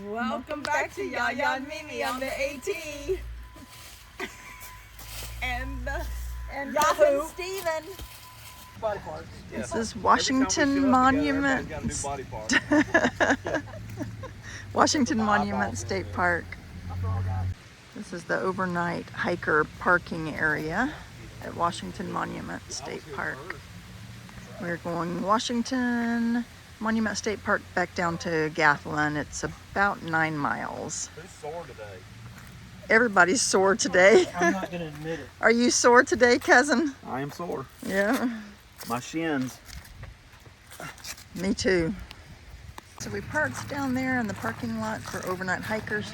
Welcome back to Yaya and Mimi on the AT. and Yahoo. Steven. Body parts. This is Washington Monument. Washington Monument State Park. This is the overnight hiker parking area at Washington Monument State Park. We're going Washington Monument State Park back down to Gathland. It's about 9 miles. Who's sore today? Everybody's sore today. I'm not going to admit it. Are you sore today, cousin? I am sore. Yeah. My shins. Me too. So we parked down there in the parking lot for overnight hikers.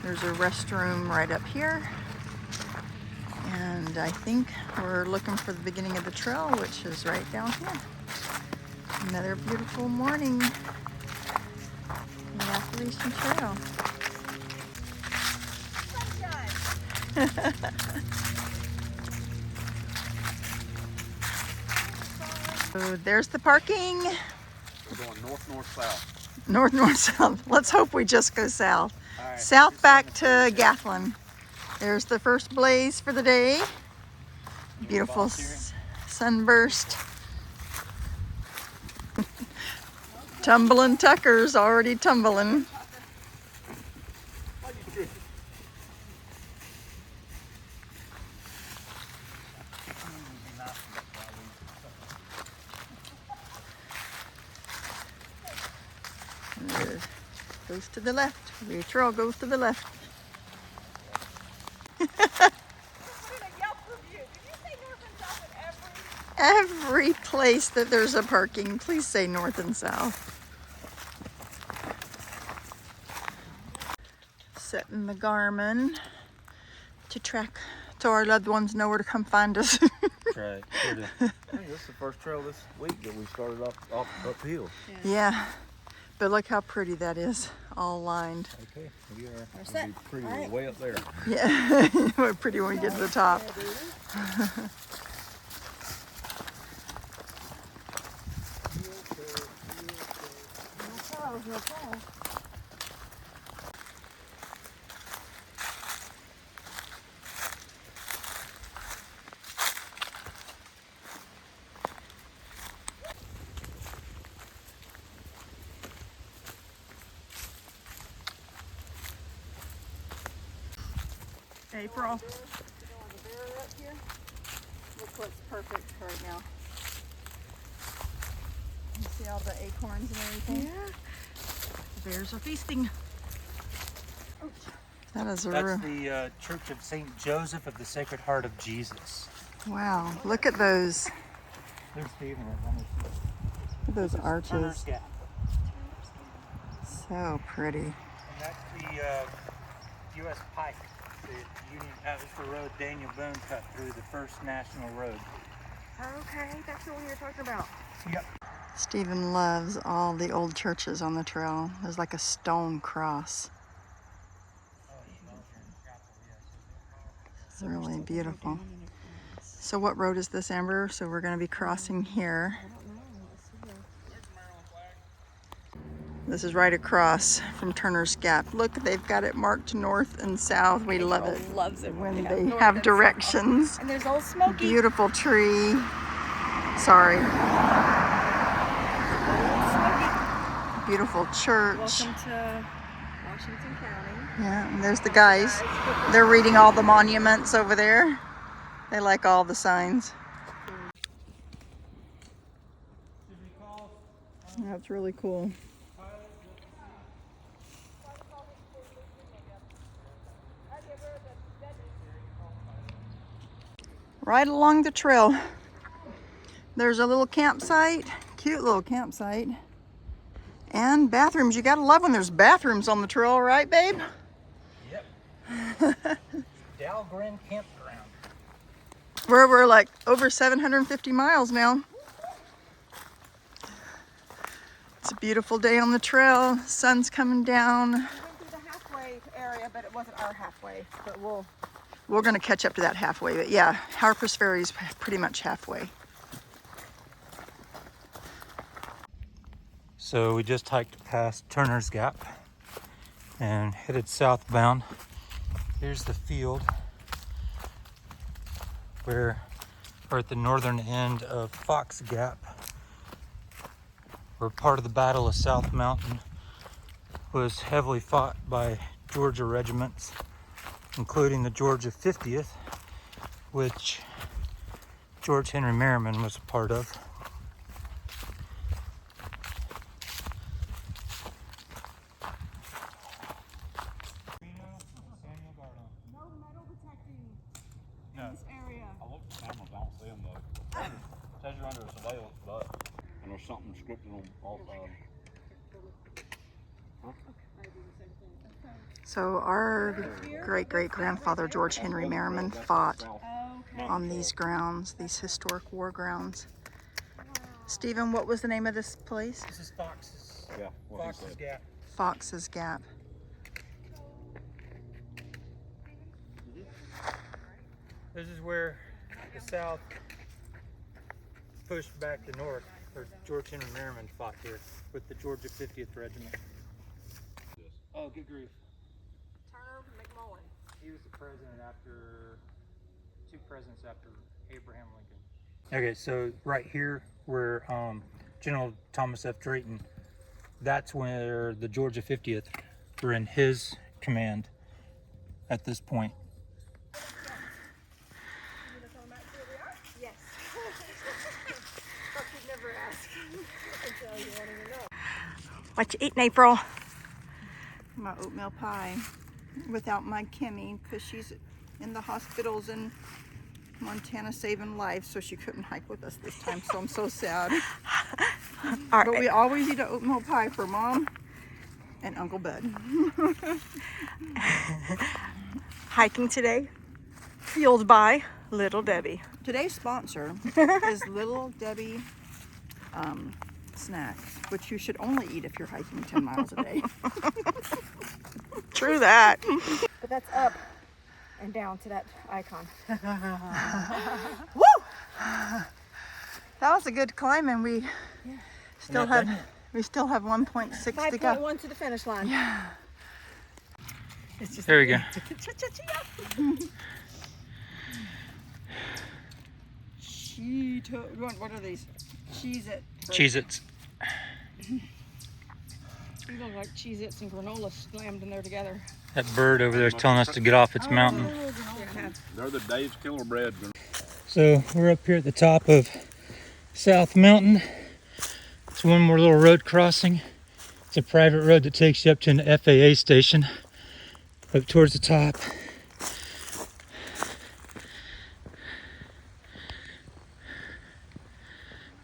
There's a restroom right up here. And I think we're looking for the beginning of the trail, which is right down here. Another beautiful morning in the Appalachian Trail. So there's the parking. We're going north, north, south. North, north, south. Let's hope we just go south. All right. South back to Gathland. There's the first blaze for the day. Beautiful sunburst. Tumbling Tucker's already tumbling. Goes to the left. The trail goes to the left. Every place that there's a parking, please say north and south. Setting the Garmin to track so our loved ones know where to come find us. Right. I think this is the first trail this week that we started off uphill. Yeah, but look how pretty that is, all lined. Okay, we are. We'll be pretty way up there. Yeah, we're pretty when we get to the top. April. Look what's perfect right now. You see all the acorns and everything? Yeah. The bears are feasting. That is a That's the Church of St. Joseph of the Sacred Heart of Jesus. wow. Look at those. There's Stephen. Look at those Turner's arches. Gap. So pretty. And that's the U.S. Pike. The Union, that was the road Daniel Boone cut through, the first national road. Okay, that's the one you're talking about. Yep. Stephen loves all the old churches on the trail. There's like a stone cross. It's really beautiful. So what road is this, Amber? So we're going to be crossing here. This is right across from Turner's Gap. Look, they've got it marked north and south. We love it Loves it when they have directions. And there's old Smoky. Beautiful tree. Sorry. Beautiful church. Welcome to Washington County. Yeah, and there's the guys. They're reading all the monuments over there. They like all the signs. That's really cool. Right along the trail, there's a little campsite, cute little campsite, and bathrooms. You gotta love when there's bathrooms on the trail, right, babe? Yep. Dahlgren Campground. Where we're like over 750 miles now. It's a beautiful day on the trail. Sun's coming down. We went through the halfway area, but it wasn't our halfway. But We're gonna catch up to that halfway, but yeah, Harper's Ferry is pretty much halfway. So we just hiked past Turner's Gap. and headed southbound. Here's the field where we're at the northern end of Fox Gap, where part of the Battle of South Mountain was heavily fought by Georgia regiments, including the Georgia 50th, which George Henry Merriman was a part of. No metal detecting No. in this area. I look at the cameras, I don't see them though. Says you're under surveillance, but and there's something scripted on all sides. So our great-great-grandfather George Henry Merriman fought on these grounds, these historic war grounds. Stephen, what was the name of this place? This is Fox's. Yeah. Fox's Gap. Fox's Gap. This is where the South pushed back the North, where George Henry Merriman fought here with the Georgia 50th Regiment. Oh, good grief. Turner McMullen. He was the president after, 2 presidents after Abraham Lincoln. Okay, so right here where General Thomas F. Drayton, that's where the Georgia 50th were in his command at this point. Yes. Thought you'd never ask until you wanted to know. What you eating, April? My oatmeal pie without my Kimmy, because she's in the hospitals in Montana saving lives, so she couldn't hike with us this time, so I'm so sad. All But right. we always eat an oatmeal pie for Mom and Uncle Bud. Hiking today, fueled by Little Debbie. Today's sponsor is Little Debbie Snacks, which you should only eat if you're hiking 10 miles a day. True that. But that's up and down to that icon. Woo! That was a good climb, and we still have 1.6 to go. 5.1 to the finish line. Yeah. It's just There we go. What are these? Cheez-It. Cheez-Its. You look like Cheez-Its and granola slammed in there together. That bird over there is telling us to get off its mountain. They're the Dave's Killer Bread. So we're up here at the top of South Mountain. It's one more little road crossing. It's a private road that takes you up to an FAA station up towards the top.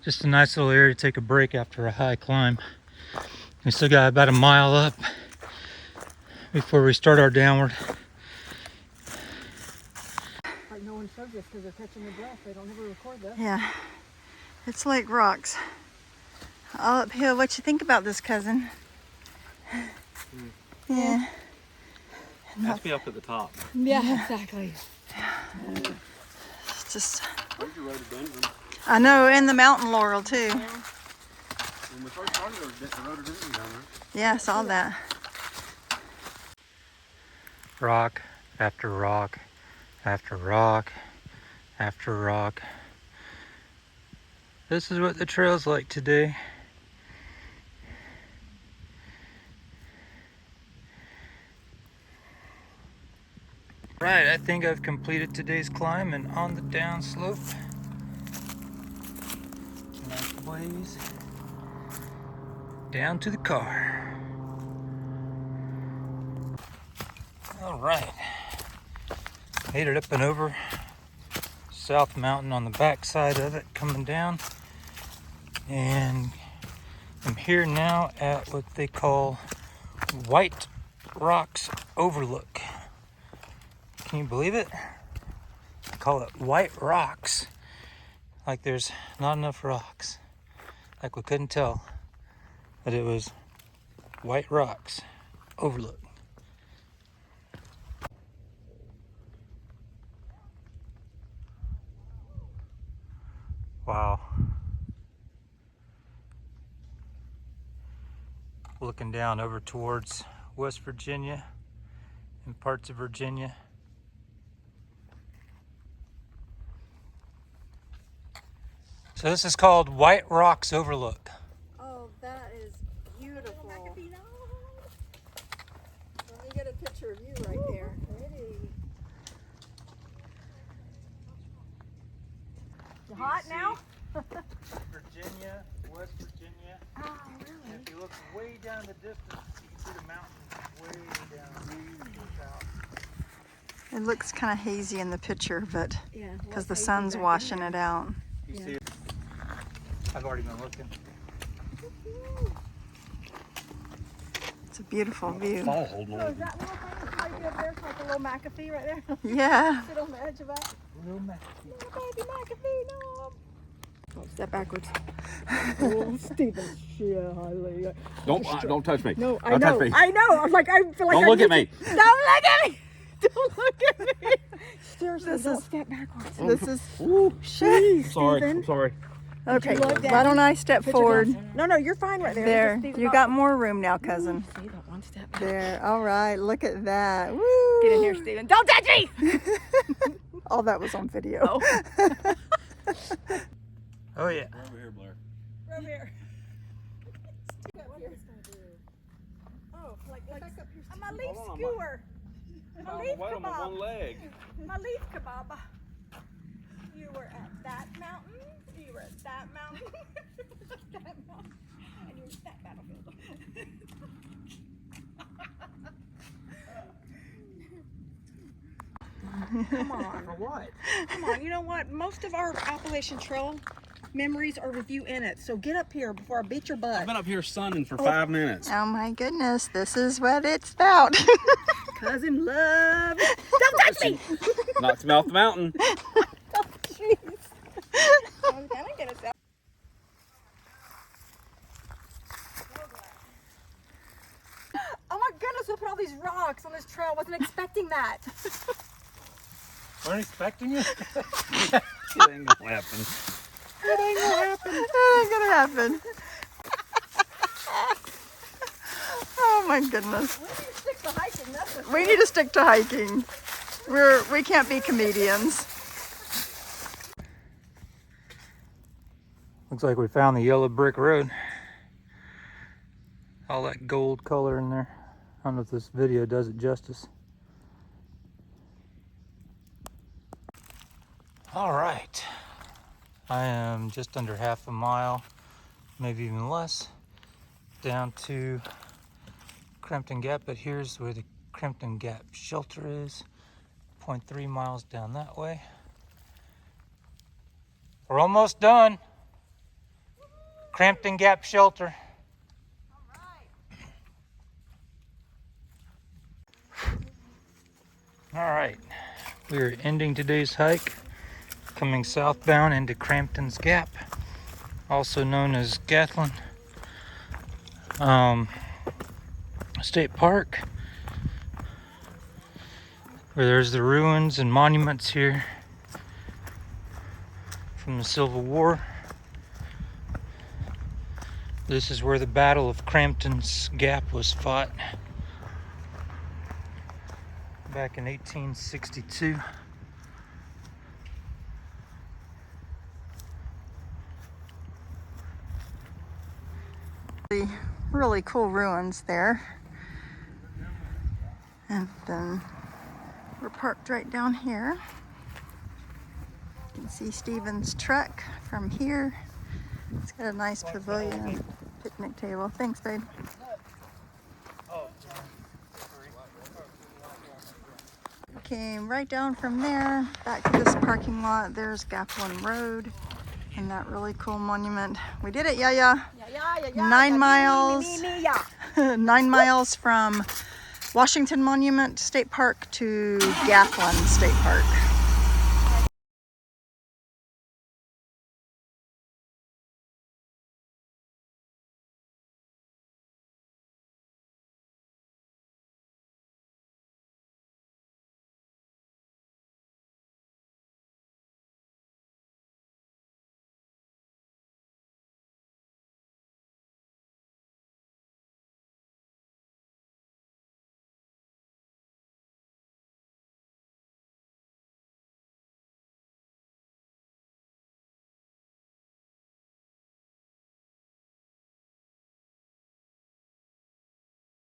Just a nice little area to take a break after a high climb. We still got about a mile up before we start our downward. Like no one showed this because they're catching their breath. They don't ever record this. Yeah, it's like rocks. All uphill. What you think about this, cousin? Yeah. Has to be up at the top. Yeah, exactly. It's just, There's your rhododendron. I know, and the mountain laurel too. When we first started, there was a rhododendron down there. Yeah, I saw that. Rock after rock after rock after rock. This is what the trail's like today. Right, I think I've completed today's climb and on the down slope. Nice blaze. Down to the car. All right. Made it up and over South Mountain on the back side of it, coming down. And I'm here now at what they call White Rocks Overlook. Can you believe it? They call it White Rocks. Like there's not enough rocks. Like we couldn't tell that it was White Rocks Overlook. Wow. Looking down over towards West Virginia, and parts of Virginia. So this is called White Rocks Overlook. Oh, that is beautiful. Let me get a picture of you right there. Pretty. You hot now? Virginia, West Virginia. Oh, really? And if you look way down the distance, you can see the mountains way down south. It looks kind of hazy in the picture, but Yeah. because the sun's washing it out. You see it? I've already been looking. It's a beautiful view. Fall holding So on. is that little thing right there? It's like a little McAfee right there. Yeah. Sit on the edge of that. Little Mac. Oh, baby McAfee, no. Oh, step backwards. Oh, Stephen. Yeah, Don't touch me. no, I Don't touch know. me. I know. I'm like, I feel like Don't I'm look at me. Don't look at me. Don't look at me. Seriously, This don't is- step backwards. This is Ooh, Please, sorry. Stephen. I'm sorry. okay. look down? Why don't I step Put your forward? glasses- No, no, you're fine right there. There. Just these You about- got more room now, cousin. See that one step back. There. All right. Look at that. Woo. Get in here, Stephen. Don't touch me. All that was on video. Oh yeah. Over here, Blair. Over here. Oh, like I'm a leaf Hold on, skewer. I'm A leaf wait on my one kebab. leg. My leaf kebab. You were at that mountain. You were at that mountain. That mountain. And you were at that battlefield. Come on. For what? Come on. You know what? Most of our Appalachian Trail memories are with you in it. So get up here before I beat your butt. I've been up here sunning for 5 minutes. Oh my goodness. This is what it's about. Cousin love. Don't touch me. Not to mouth the mountain. Jeez. I'm gonna get us out. Oh my goodness, we put all these rocks on this trail. Wasn't expecting that. Weren't expecting you? It ain't gonna happen. It ain't gonna happen. Oh my goodness. Stick to hiking. That's what We need to stick to hiking. We can't be comedians. Looks like we found the yellow brick road. All that gold color in there. I don't know if this video does it justice. All right. I am just under half a mile, maybe even less, down to Crampton Gap, but here's where the Crampton Gap shelter is. 0.3 miles down that way. We're almost done. Crampton Gap shelter. All right, we are ending today's hike, coming southbound into Crampton's Gap, also known as Gathland State Park, where there's the ruins and monuments here from the Civil War. This is where the Battle of Crampton's Gap was fought back in 1862. Really cool ruins there. And then we're parked right down here. You can see Steven's truck from here. It's got a nice pavilion and picnic table. Thanks, babe. Came right down from there back to this parking lot. There's Gathland Road and that really cool monument. We did it, Yaya. Yeah. 9 miles. Me, yeah. 9 miles from Washington Monument State Park to Gathland State Park.